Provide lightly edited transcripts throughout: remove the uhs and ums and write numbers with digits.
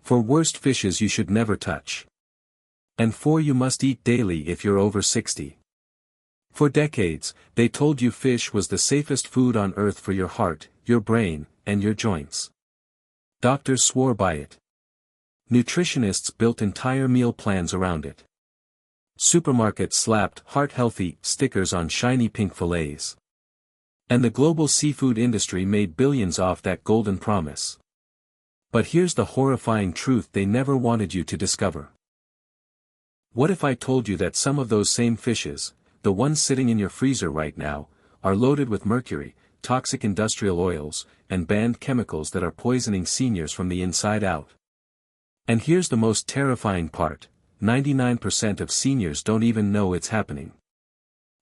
4 worst fishes you should never touch. And 4 you must eat daily if you're over 60. For decades, they told you fish was the safest food on earth for your heart, your brain, and your joints. Doctors swore by it. Nutritionists built entire meal plans around it. Supermarkets slapped heart-healthy stickers on shiny pink fillets. And the global seafood industry made billions off that golden promise. But here's the horrifying truth they never wanted you to discover. What if I told you that some of those same fishes, the ones sitting in your freezer right now, are loaded with mercury, toxic industrial oils, and banned chemicals that are poisoning seniors from the inside out? And here's the most terrifying part, 99% of seniors don't even know it's happening.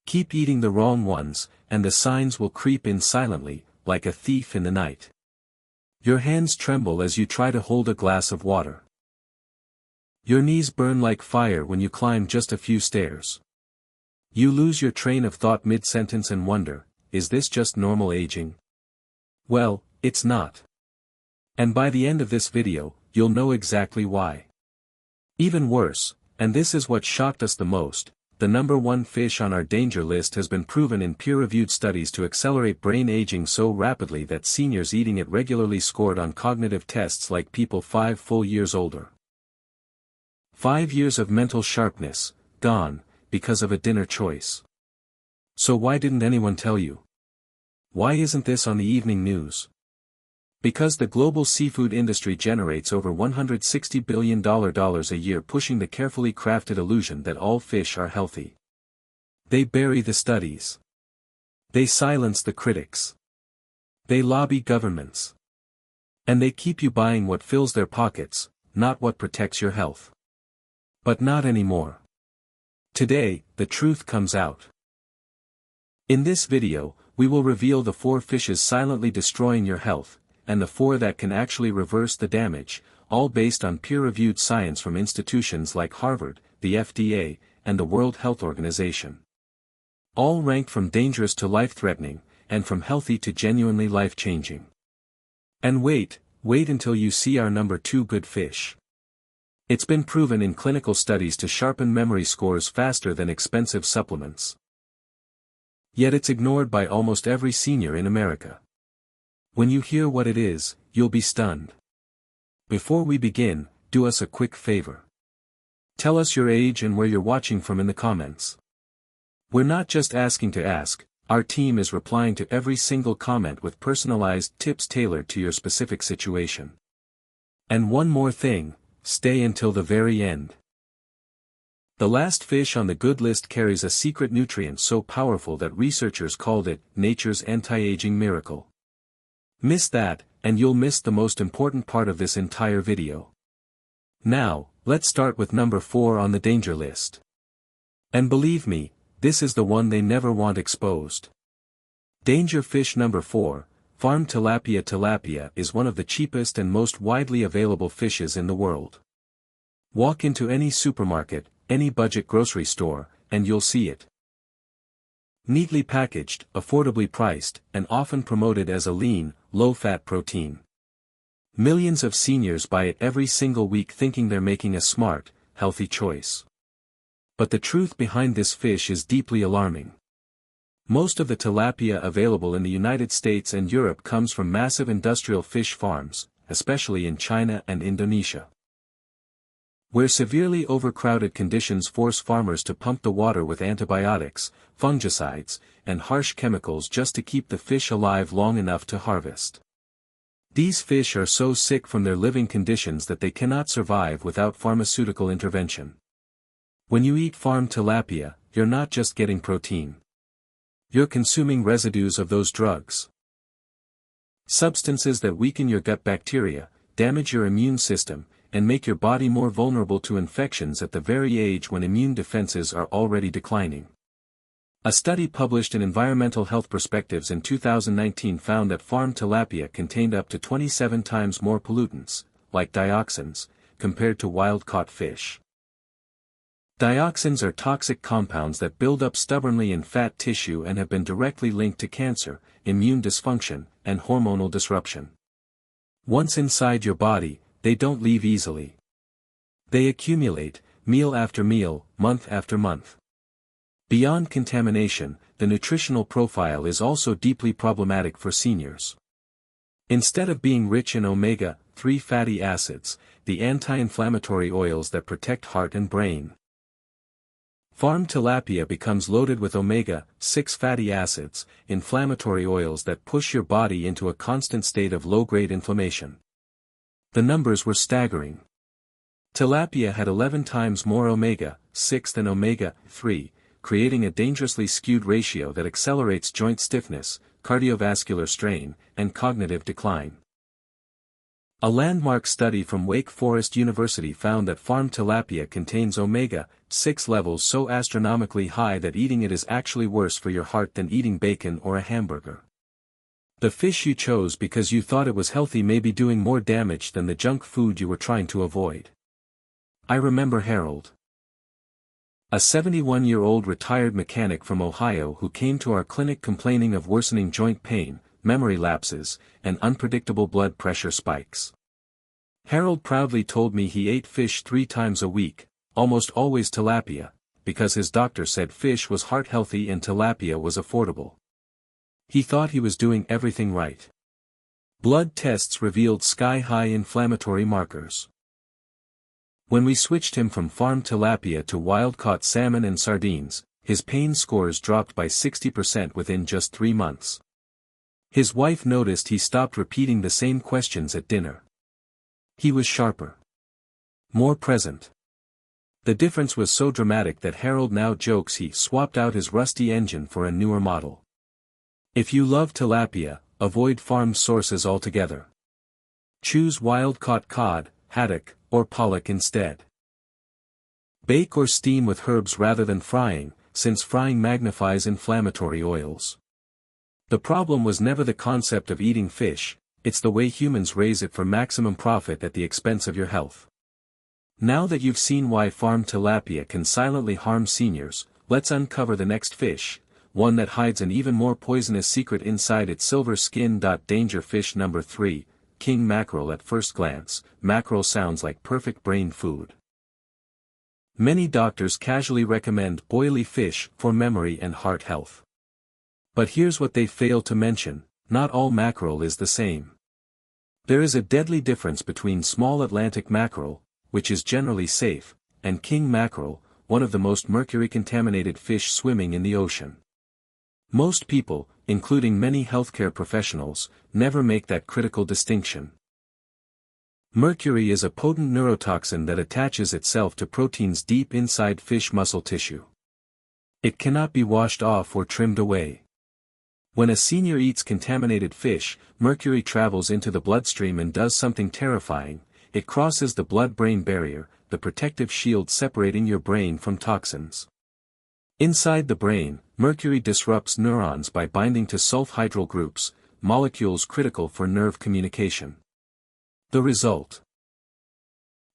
Keep eating the wrong ones, and the signs will creep in silently, like a thief in the night. Your hands tremble as you try to hold a glass of water. Your knees burn like fire when you climb just a few stairs. You lose your train of thought mid-sentence and wonder, is this just normal aging? Well, it's not. And by the end of this video, you'll know exactly why. Even worse, and this is what shocked us the most, the number 1 fish on our danger list has been proven in peer-reviewed studies to accelerate brain aging so rapidly that seniors eating it regularly scored on cognitive tests like people 5 full years older. 5 years of mental sharpness, gone, because of a dinner choice. So why didn't anyone tell you? Why isn't this on the evening news? Because the global seafood industry generates over $160 billion a year pushing the carefully crafted illusion that all fish are healthy. They bury the studies. They silence the critics. They lobby governments. And they keep you buying what fills their pockets, not what protects your health. But not anymore. Today, the truth comes out. In this video, we will reveal the 4 fishes silently destroying your health, and the 4 that can actually reverse the damage, all based on peer-reviewed science from institutions like Harvard, the FDA, and the World Health Organization. All ranked from dangerous to life-threatening, and from healthy to genuinely life-changing. And wait until you see our number 2 good fish. It's been proven in clinical studies to sharpen memory scores faster than expensive supplements. Yet it's ignored by almost every senior in America. When you hear what it is, you'll be stunned. Before we begin, do us a quick favor. Tell us your age and where you're watching from in the comments. We're not just asking to ask, our team is replying to every single comment with personalized tips tailored to your specific situation. And one more thing, stay until the very end. The last fish on the good list carries a secret nutrient so powerful that researchers called it nature's anti-aging miracle. Miss that, and you'll miss the most important part of this entire video. Now, let's start with number 4 on the danger list. And believe me, this is the one they never want exposed. Danger fish number 4, farmed tilapia. Tilapia is one of the cheapest and most widely available fishes in the world. Walk into any supermarket, any budget grocery store, and you'll see it. Neatly packaged, affordably priced, and often promoted as a lean, low-fat protein. Millions of seniors buy it every single week thinking they're making a smart, healthy choice. But the truth behind this fish is deeply alarming. Most of the tilapia available in the United States and Europe comes from massive industrial fish farms, especially in China and Indonesia, where severely overcrowded conditions force farmers to pump the water with antibiotics, fungicides, and harsh chemicals just to keep the fish alive long enough to harvest. These fish are so sick from their living conditions that they cannot survive without pharmaceutical intervention. When you eat farmed tilapia, you're not just getting protein. You're consuming residues of those drugs. Substances that weaken your gut bacteria, damage your immune system, and make your body more vulnerable to infections at the very age when immune defenses are already declining. A study published in Environmental Health Perspectives in 2019 found that farmed tilapia contained up to 27 times more pollutants, like dioxins, compared to wild-caught fish. Dioxins are toxic compounds that build up stubbornly in fat tissue and have been directly linked to cancer, immune dysfunction, and hormonal disruption. Once inside your body, they don't leave easily. They accumulate, meal after meal, month after month. Beyond contamination, the nutritional profile is also deeply problematic for seniors. Instead of being rich in omega-3 fatty acids, the anti-inflammatory oils that protect heart and brain. Farm tilapia becomes loaded with omega-6 fatty acids, inflammatory oils that push your body into a constant state of low-grade inflammation. The numbers were staggering. Tilapia had 11 times more omega-6 than omega-3, creating a dangerously skewed ratio that accelerates joint stiffness, cardiovascular strain, and cognitive decline. A landmark study from Wake Forest University found that farm tilapia contains omega-6 levels so astronomically high that eating it is actually worse for your heart than eating bacon or a hamburger. The fish you chose because you thought it was healthy may be doing more damage than the junk food you were trying to avoid. I remember Harold, a 71-year-old retired mechanic from Ohio who came to our clinic complaining of worsening joint pain, memory lapses, and unpredictable blood pressure spikes. Harold proudly told me he ate fish 3 times a week, almost always tilapia, because his doctor said fish was heart healthy and tilapia was affordable. He thought he was doing everything right. Blood tests revealed sky-high inflammatory markers. When we switched him from farm tilapia to wild-caught salmon and sardines, his pain scores dropped by 60% within just 3 months. His wife noticed he stopped repeating the same questions at dinner. He was sharper, more present. The difference was so dramatic that Harold now jokes he swapped out his rusty engine for a newer model. If you love tilapia, avoid farm sources altogether. Choose wild-caught cod, haddock, or pollock instead. Bake or steam with herbs rather than frying, since frying magnifies inflammatory oils. The problem was never the concept of eating fish, it's the way humans raise it for maximum profit at the expense of your health. Now that you've seen why farm tilapia can silently harm seniors, let's uncover the next fish, one that hides an even more poisonous secret inside its silver skin. Danger fish number 3, king mackerel. At first glance, mackerel sounds like perfect brain food. Many doctors casually recommend oily fish for memory and heart health. But here's what they fail to mention, not all mackerel is the same. There is a deadly difference between small Atlantic mackerel, which is generally safe, and king mackerel, one of the most mercury-contaminated fish swimming in the ocean. Most people, including many healthcare professionals, never make that critical distinction. Mercury is a potent neurotoxin that attaches itself to proteins deep inside fish muscle tissue. It cannot be washed off or trimmed away. When a senior eats contaminated fish, mercury travels into the bloodstream and does something terrifying. It crosses the blood-brain barrier, the protective shield separating your brain from toxins. Inside the brain, mercury disrupts neurons by binding to sulfhydryl groups, molecules critical for nerve communication. The result: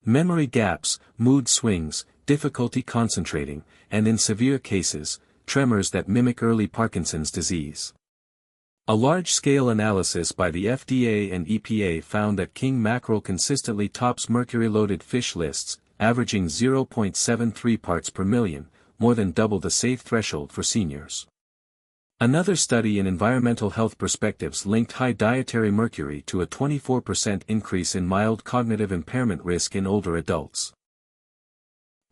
memory gaps, mood swings, difficulty concentrating, and in severe cases, tremors that mimic early Parkinson's disease. A large-scale analysis by the FDA and EPA found that king mackerel consistently tops mercury-loaded fish lists, averaging 0.73 parts per million, more than double the safe threshold for seniors. Another study in Environmental Health Perspectives linked high dietary mercury to a 24% increase in mild cognitive impairment risk in older adults.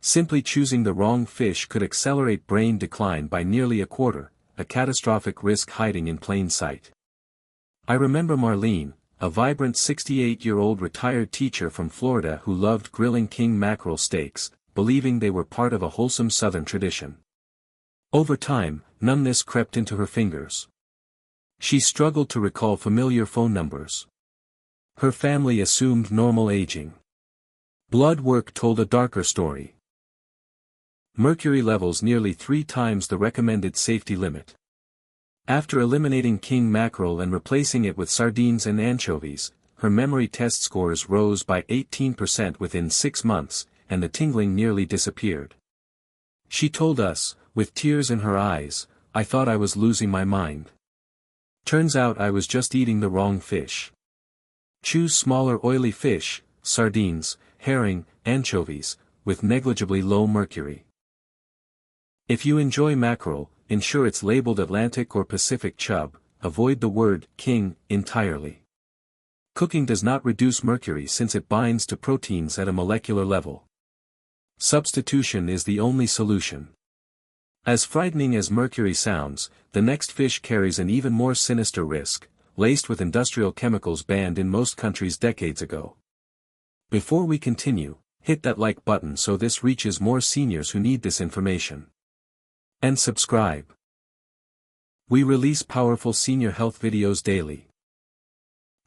Simply choosing the wrong fish could accelerate brain decline by nearly a quarter, a catastrophic risk hiding in plain sight. I remember Marlene, a vibrant 68-year-old retired teacher from Florida who loved grilling king mackerel steaks, believing they were part of a wholesome Southern tradition. Over time, numbness crept into her fingers. She struggled to recall familiar phone numbers. Her family assumed normal aging. Blood work told a darker story. Mercury levels nearly 3 times the recommended safety limit. After eliminating king mackerel and replacing it with sardines and anchovies, her memory test scores rose by 18% within 6 months, and the tingling nearly disappeared. She told us, with tears in her eyes, "I thought I was losing my mind. Turns out I was just eating the wrong fish." Choose smaller oily fish, sardines, herring, anchovies, with negligibly low mercury. If you enjoy mackerel, ensure it's labeled Atlantic or Pacific chub, avoid the word king entirely. Cooking does not reduce mercury since it binds to proteins at a molecular level. Substitution is the only solution. As frightening as mercury sounds, the next fish carries an even more sinister risk, laced with industrial chemicals banned in most countries decades ago. Before we continue, hit that like button so this reaches more seniors who need this information. And subscribe. We release powerful senior health videos daily.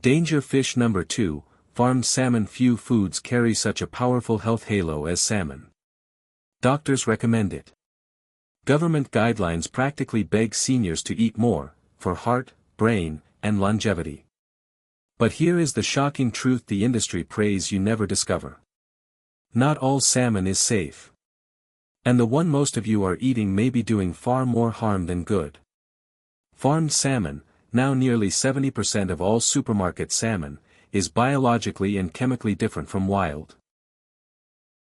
Danger fish number 2, farmed salmon. Few foods carry such a powerful health halo as salmon. Doctors recommend it. Government guidelines practically beg seniors to eat more, for heart, brain, and longevity. But here is the shocking truth the industry prays you never discover. Not all salmon is safe. And the one most of you are eating may be doing far more harm than good. Farmed salmon, now nearly 70% of all supermarket salmon, is biologically and chemically different from wild.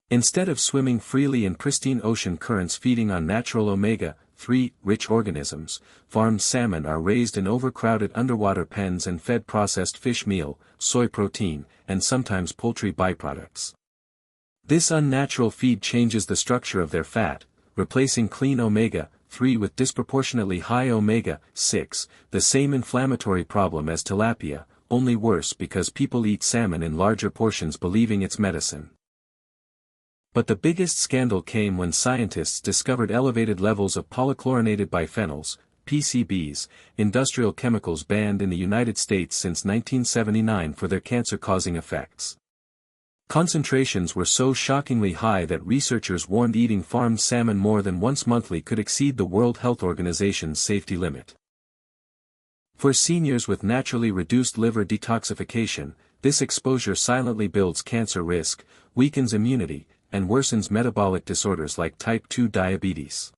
Instead of swimming freely in pristine ocean currents feeding on natural omega-3 rich organisms, farmed salmon are raised in overcrowded underwater pens and fed processed fish meal, soy protein, and sometimes poultry byproducts. This unnatural feed changes the structure of their fat, replacing clean omega-3 with disproportionately high omega-6, the same inflammatory problem as tilapia, only worse because people eat salmon in larger portions believing it's medicine. But the biggest scandal came when scientists discovered elevated levels of polychlorinated biphenyls, PCBs, industrial chemicals banned in the United States since 1979 for their cancer-causing effects. Concentrations were so shockingly high that researchers warned eating farmed salmon more than once monthly could exceed the World Health Organization's safety limit. For seniors with naturally reduced liver detoxification, this exposure silently builds cancer risk, weakens immunity, and worsens metabolic disorders like type 2 diabetes.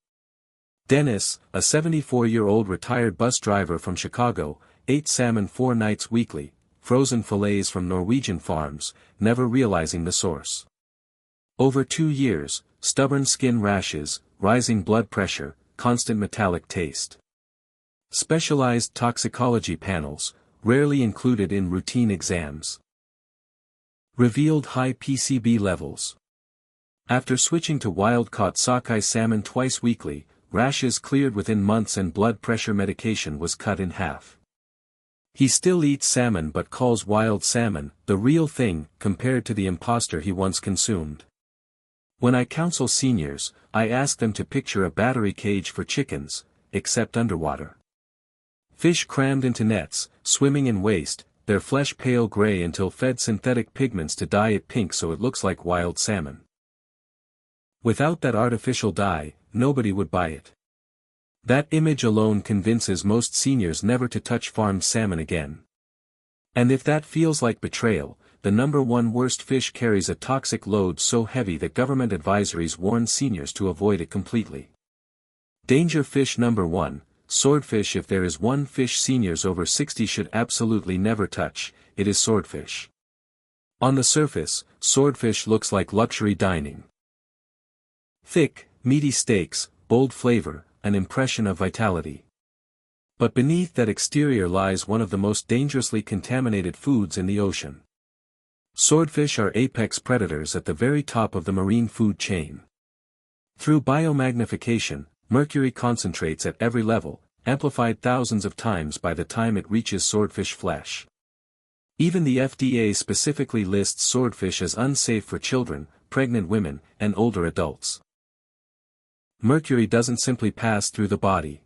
Dennis, a 74-year-old retired bus driver from Chicago, ate salmon 4 nights weekly, frozen fillets from Norwegian farms, never realizing the source. Over 2 years, stubborn skin rashes, rising blood pressure, constant metallic taste. Specialized toxicology panels, rarely included in routine exams. Revealed high PCB levels. After switching to wild-caught sockeye salmon twice weekly, rashes cleared within months and blood pressure medication was cut in half. He still eats salmon but calls wild salmon the real thing compared to the imposter he once consumed. When I counsel seniors, I ask them to picture a battery cage for chickens, except underwater. Fish crammed into nets, swimming in waste, their flesh pale gray until fed synthetic pigments to dye it pink so it looks like wild salmon. Without that artificial dye, nobody would buy it. That image alone convinces most seniors never to touch farmed salmon again. And if that feels like betrayal, the number one worst fish carries a toxic load so heavy that government advisories warn seniors to avoid it completely. Danger fish number 1, swordfish. If there is one fish seniors over 60 should absolutely never touch, it is swordfish. On the surface, swordfish looks like luxury dining. Thick, meaty steaks, bold flavor, an impression of vitality. But beneath that exterior lies one of the most dangerously contaminated foods in the ocean. Swordfish are apex predators at the very top of the marine food chain. Through biomagnification, mercury concentrates at every level, amplified thousands of times by the time it reaches swordfish flesh. Even the FDA specifically lists swordfish as unsafe for children, pregnant women, and older adults. Mercury doesn't simply pass through the body.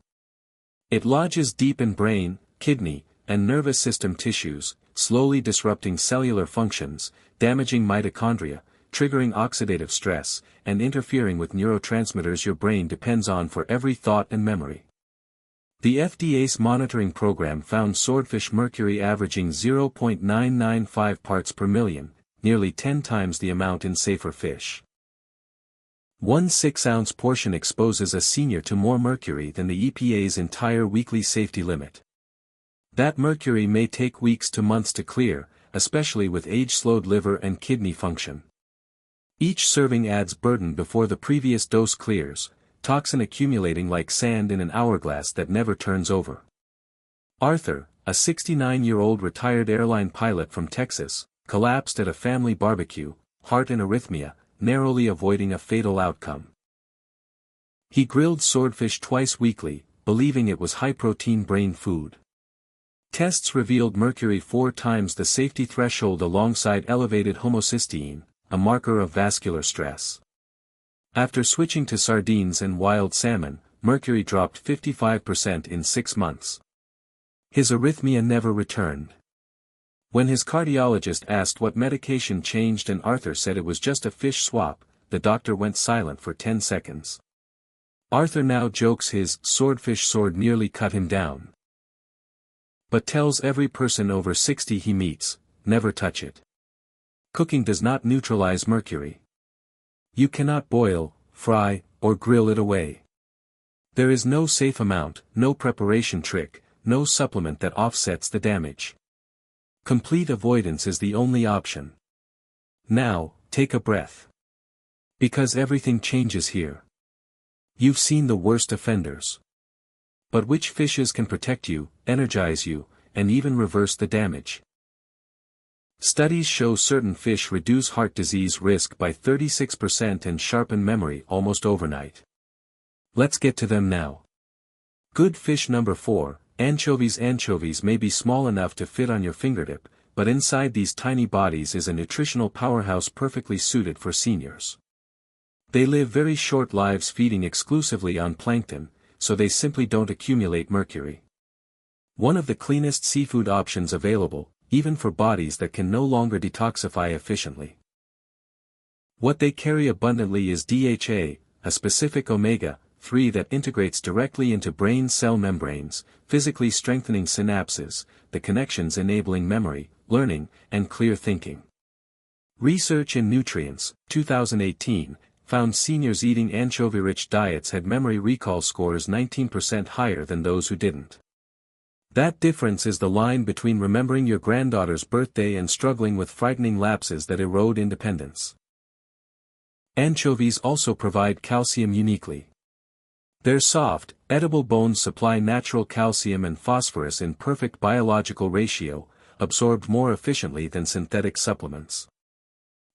It lodges deep in brain, kidney, and nervous system tissues, slowly disrupting cellular functions, damaging mitochondria, triggering oxidative stress, and interfering with neurotransmitters your brain depends on for every thought and memory. The FDA's monitoring program found swordfish mercury averaging 0.995 parts per million, nearly 10 times the amount in safer fish. One 6-ounce portion exposes a senior to more mercury than the EPA's entire weekly safety limit. That mercury may take weeks to months to clear, especially with age-slowed liver and kidney function. Each serving adds burden before the previous dose clears, toxin accumulating like sand in an hourglass that never turns over. Arthur, a 69-year-old retired airline pilot from Texas, collapsed at a family barbecue, heart in arrhythmia, narrowly avoiding a fatal outcome. He grilled swordfish twice weekly, believing it was high-protein brain food. Tests revealed mercury 4 times the safety threshold alongside elevated homocysteine, a marker of vascular stress. After switching to sardines and wild salmon, mercury dropped 55% in 6 months. His arrhythmia never returned. When his cardiologist asked what medication changed and Arthur said it was just a fish swap, the doctor went silent for 10 seconds. Arthur now jokes his swordfish sword nearly cut him down, but tells every person over 60 he meets, never touch it. Cooking does not neutralize mercury. You cannot boil, fry, or grill it away. There is no safe amount, no preparation trick, no supplement that offsets the damage. Complete avoidance is the only option. Now, take a breath. Because everything changes here. You've seen the worst offenders. But which fishes can protect you, energize you, and even reverse the damage? Studies show certain fish reduce heart disease risk by 36% and sharpen memory almost overnight. Let's get to them now. Good fish number 4, anchovies. Anchovies may be small enough to fit on your fingertip, but inside these tiny bodies is a nutritional powerhouse perfectly suited for seniors. They live very short lives feeding exclusively on plankton, so they simply don't accumulate mercury. One of the cleanest seafood options available, even for bodies that can no longer detoxify efficiently. What they carry abundantly is DHA, a specific omega-3 that integrates directly into brain cell membranes, physically strengthening synapses, the connections enabling memory, learning, and clear thinking. Research in Nutritionists, 2018, found seniors eating anchovy-rich diets had memory recall scores 19% higher than those who didn't. That difference is the line between remembering your granddaughter's birthday and struggling with frightening lapses that erode independence. Anchovies also provide calcium uniquely. Their soft, edible bones supply natural calcium and phosphorus in perfect biological ratio, absorbed more efficiently than synthetic supplements.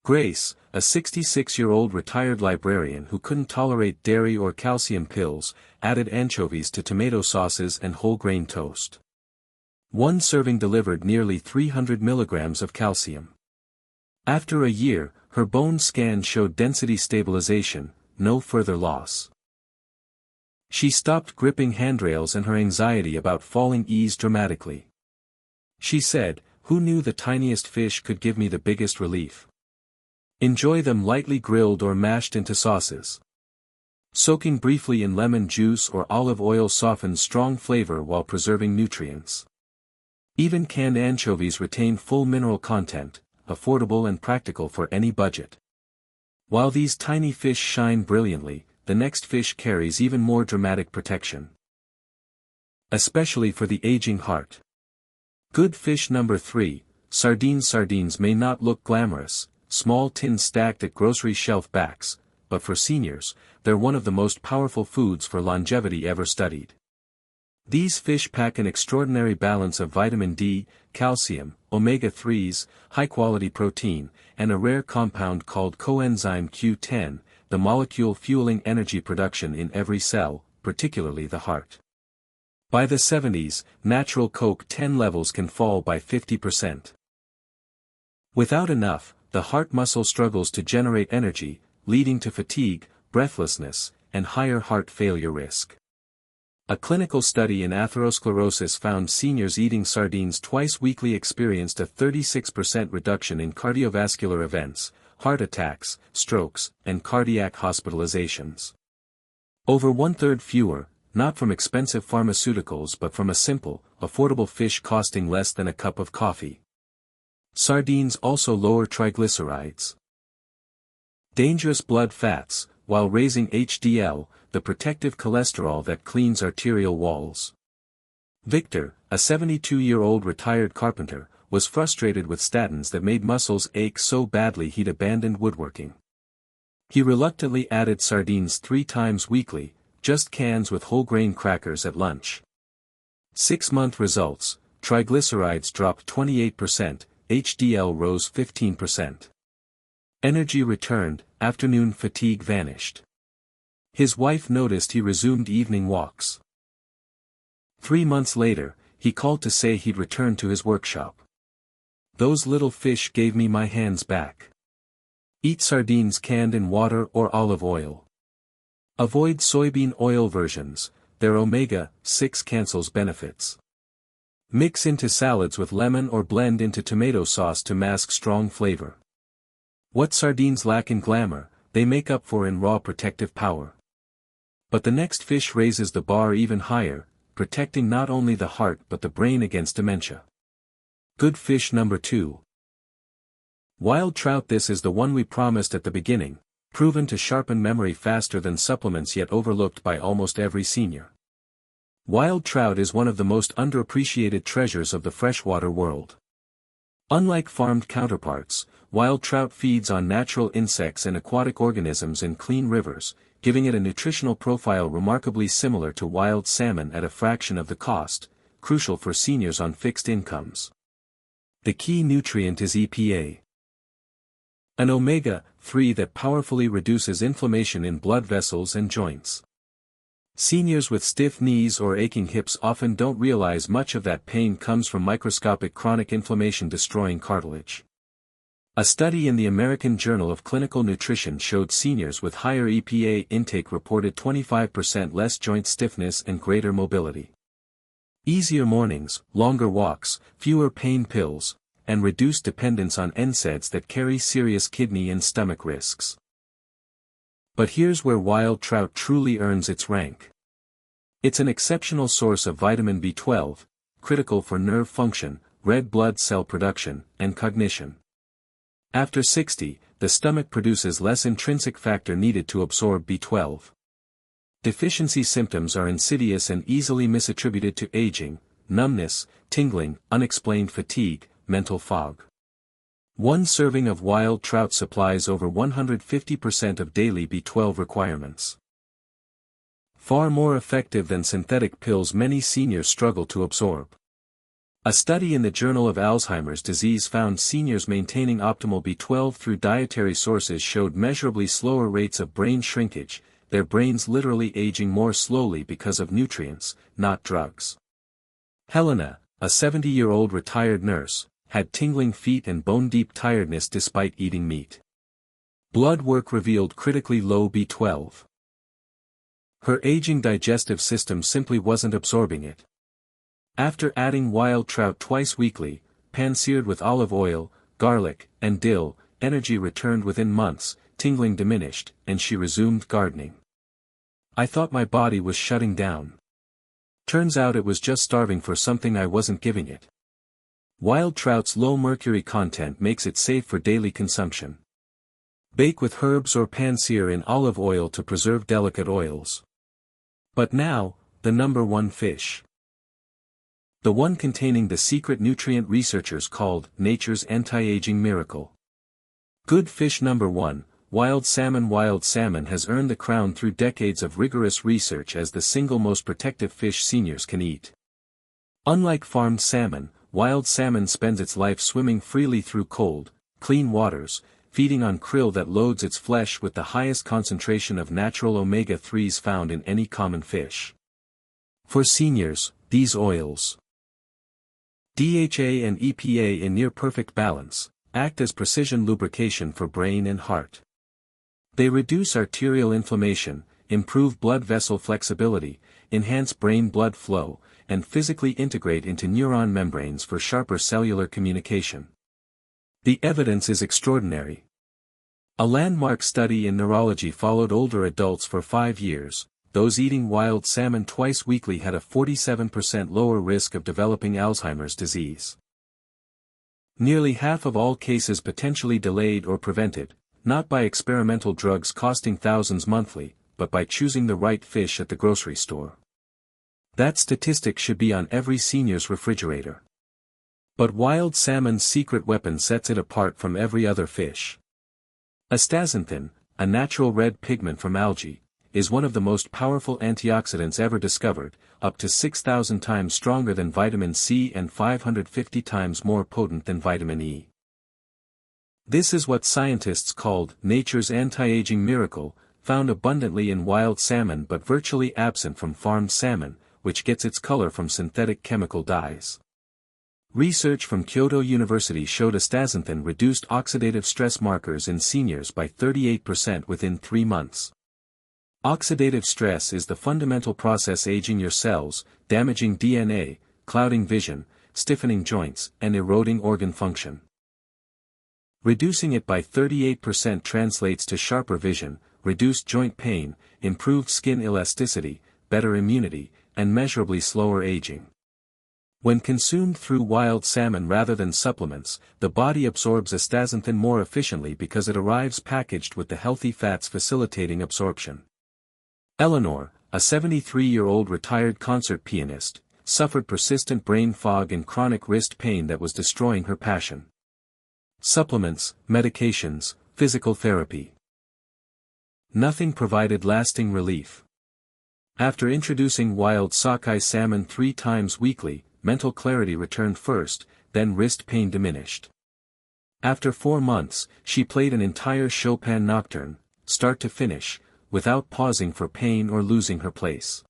Grace, a 66-year-old retired librarian who couldn't tolerate dairy or calcium pills, added anchovies to tomato sauces and whole grain toast. One serving delivered nearly 300 milligrams of calcium. After a year, her bone scan showed density stabilization, no further loss. She stopped gripping handrails and her anxiety about falling eased dramatically. She said, "Who knew the tiniest fish could give me the biggest relief?" Enjoy them lightly grilled or mashed into sauces. Soaking briefly in lemon juice or olive oil softens strong flavor while preserving nutrients. Even canned anchovies retain full mineral content, affordable and practical for any budget. While these tiny fish shine brilliantly, the next fish carries even more dramatic protection. Especially for the aging heart. Good fish number 3, sardines. Sardines may not look glamorous, small tins stacked at grocery shelf backs, but for seniors, they're one of the most powerful foods for longevity ever studied. These fish pack an extraordinary balance of vitamin D, calcium, omega-3s, high-quality protein, and a rare compound called coenzyme Q10, the molecule fueling energy production in every cell, particularly the heart. By the 70s, natural CoQ10 levels can fall by 50%. Without enough, the heart muscle struggles to generate energy, leading to fatigue, breathlessness, and higher heart failure risk. A clinical study in atherosclerosis found seniors eating sardines twice weekly experienced a 36% reduction in cardiovascular events, heart attacks, strokes, and cardiac hospitalizations. Over 1/3 fewer, not from expensive pharmaceuticals but from a simple, affordable fish costing less than a cup of coffee. Sardines also lower triglycerides. Dangerous blood fats, while raising HDL, the protective cholesterol that cleans arterial walls. Victor, a 72-year-old retired carpenter, was frustrated with statins that made muscles ache so badly he'd abandoned woodworking. He reluctantly added sardines 3 times weekly, just cans with whole grain crackers at lunch. 6-month results: triglycerides dropped 28%, HDL rose 15%. Energy returned, afternoon fatigue vanished. His wife noticed he resumed evening walks. 3 months later, he called to say he'd returned to his workshop. "Those little fish gave me my hands back." Eat sardines canned in water or olive oil. Avoid soybean oil versions, their omega-6 cancels benefits. Mix into salads with lemon or blend into tomato sauce to mask strong flavor. What sardines lack in glamour, they make up for in raw protective power. But the next fish raises the bar even higher, protecting not only the heart but the brain against dementia. Good fish number 2. Wild trout. This is the one we promised at the beginning, proven to sharpen memory faster than supplements yet overlooked by almost every senior. Wild trout is one of the most underappreciated treasures of the freshwater world. Unlike farmed counterparts, wild trout feeds on natural insects and aquatic organisms in clean rivers, giving it a nutritional profile remarkably similar to wild salmon at a fraction of the cost, crucial for seniors on fixed incomes. The key nutrient is EPA, an omega-3 that powerfully reduces inflammation in blood vessels and joints. Seniors with stiff knees or aching hips often don't realize much of that pain comes from microscopic chronic inflammation destroying cartilage. A study in the American Journal of Clinical Nutrition showed seniors with higher EPA intake reported 25% less joint stiffness and greater mobility. Easier mornings, longer walks, fewer pain pills, and reduced dependence on NSAIDs that carry serious kidney and stomach risks. But here's where wild trout truly earns its rank. It's an exceptional source of vitamin B12, critical for nerve function, red blood cell production, and cognition. After 60, the stomach produces less intrinsic factor needed to absorb B12. Deficiency symptoms are insidious and easily misattributed to aging, numbness, tingling, unexplained fatigue, mental fog. One serving of wild trout supplies over 150% of daily B12 requirements. Far more effective than synthetic pills many seniors struggle to absorb. A study in the Journal of Alzheimer's Disease found seniors maintaining optimal B12 through dietary sources showed measurably slower rates of brain shrinkage, their brains literally aging more slowly because of nutrients, not drugs. Helena, a 70-year-old retired nurse, had tingling feet and bone-deep tiredness despite eating meat. Blood work revealed critically low B12. Her aging digestive system simply wasn't absorbing it. After adding wild trout twice weekly, pan-seared with olive oil, garlic, and dill, energy returned within months, tingling diminished, and she resumed gardening. "I thought my body was shutting down. Turns out it was just starving for something I wasn't giving it." Wild trout's low mercury content makes it safe for daily consumption. Bake with herbs or pan-sear in olive oil to preserve delicate oils. But now, the number 1 fish. The one containing the secret nutrient researchers called nature's anti-aging miracle. Good fish number 1, wild salmon. Wild salmon has earned the crown through decades of rigorous research as the single most protective fish seniors can eat. Unlike farmed salmon, wild salmon spends its life swimming freely through cold, clean waters, feeding on krill that loads its flesh with the highest concentration of natural omega-3s found in any common fish. For seniors, these oils, DHA and EPA in near-perfect balance, act as precision lubrication for brain and heart. They reduce arterial inflammation, improve blood vessel flexibility, enhance brain blood flow, and physically integrate into neuron membranes for sharper cellular communication. The evidence is extraordinary. A landmark study in neurology followed older adults for 5 years. Those eating wild salmon twice weekly had a 47% lower risk of developing Alzheimer's disease. Nearly half of all cases potentially delayed or prevented, not by experimental drugs costing thousands monthly, but by choosing the right fish at the grocery store. That statistic should be on every senior's refrigerator. But wild salmon's secret weapon sets it apart from every other fish. Astaxanthin, a natural red pigment from algae, is one of the most powerful antioxidants ever discovered, up to 6,000 times stronger than vitamin C and 550 times more potent than vitamin E. This is what scientists called nature's anti-aging miracle, found abundantly in wild salmon but virtually absent from farmed salmon, which gets its color from synthetic chemical dyes. Research from Kyoto University showed astaxanthin reduced oxidative stress markers in seniors by 38% within 3 months. Oxidative stress is the fundamental process aging your cells, damaging DNA, clouding vision, stiffening joints, and eroding organ function. Reducing it by 38% translates to sharper vision, reduced joint pain, improved skin elasticity, better immunity, and measurably slower aging. When consumed through wild salmon rather than supplements, the body absorbs astaxanthin more efficiently because it arrives packaged with the healthy fats facilitating absorption. Eleanor, a 73-year-old retired concert pianist, suffered persistent brain fog and chronic wrist pain that was destroying her passion. Supplements, medications, physical therapy. Nothing provided lasting relief. After introducing wild sockeye salmon 3 times weekly, mental clarity returned first, then wrist pain diminished. After 4 months, she played an entire Chopin nocturne, start to finish, without pausing for pain or losing her place.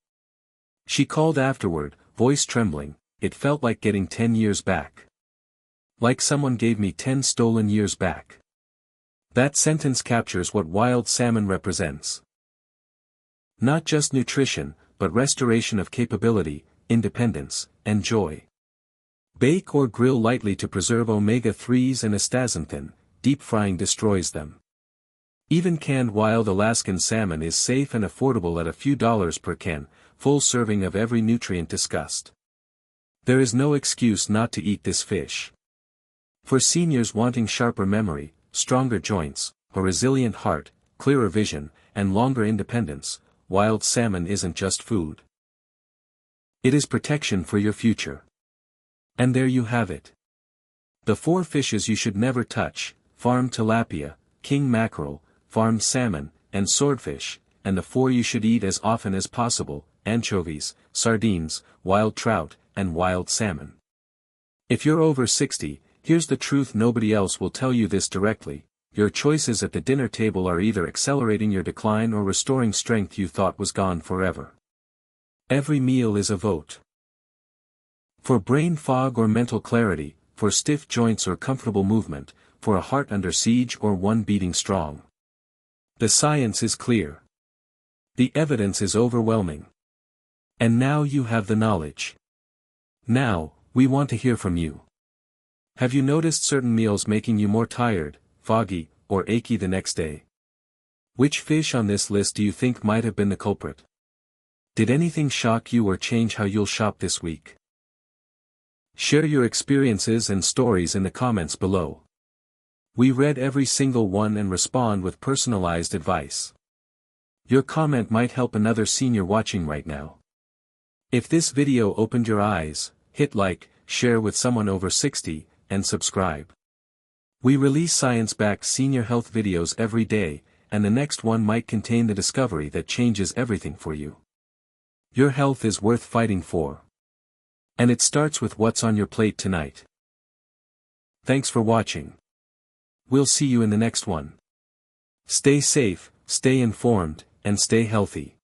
She called afterward, voice trembling, "It felt like getting 10 years back. Like someone gave me 10 stolen years back." That sentence captures what wild salmon represents. Not just nutrition, but restoration of capability, independence, and joy. Bake or grill lightly to preserve omega-3s and astaxanthin, deep frying destroys them. Even canned wild Alaskan salmon is safe and affordable at a few dollars per can, full serving of every nutrient discussed. There is no excuse not to eat this fish. For seniors wanting sharper memory, stronger joints, a resilient heart, clearer vision, and longer independence, wild salmon isn't just food. It is protection for your future. And there you have it. The 4 fishes you should never touch: farmed tilapia, king mackerel, farmed salmon, and swordfish, and the 4 you should eat as often as possible: anchovies, sardines, wild trout, and wild salmon. If you're over 60, here's the truth: nobody else will tell you this directly. Your choices at the dinner table are either accelerating your decline or restoring strength you thought was gone forever. Every meal is a vote. For brain fog or mental clarity, for stiff joints or comfortable movement, for a heart under siege or one beating strong. The science is clear. The evidence is overwhelming. And now you have the knowledge. Now, we want to hear from you. Have you noticed certain meals making you more tired, foggy, or achy the next day? Which fish on this list do you think might have been the culprit? Did anything shock you or change how you'll shop this week? Share your experiences and stories in the comments below. We read every single one and respond with personalized advice. Your comment might help another senior watching right now. If this video opened your eyes, hit like, share with someone over 60, and subscribe. We release science-backed senior health videos every day, and the next one might contain the discovery that changes everything for you. Your health is worth fighting for. And it starts with what's on your plate tonight. Thanks for watching. We'll see you in the next one. Stay safe, stay informed, and stay healthy.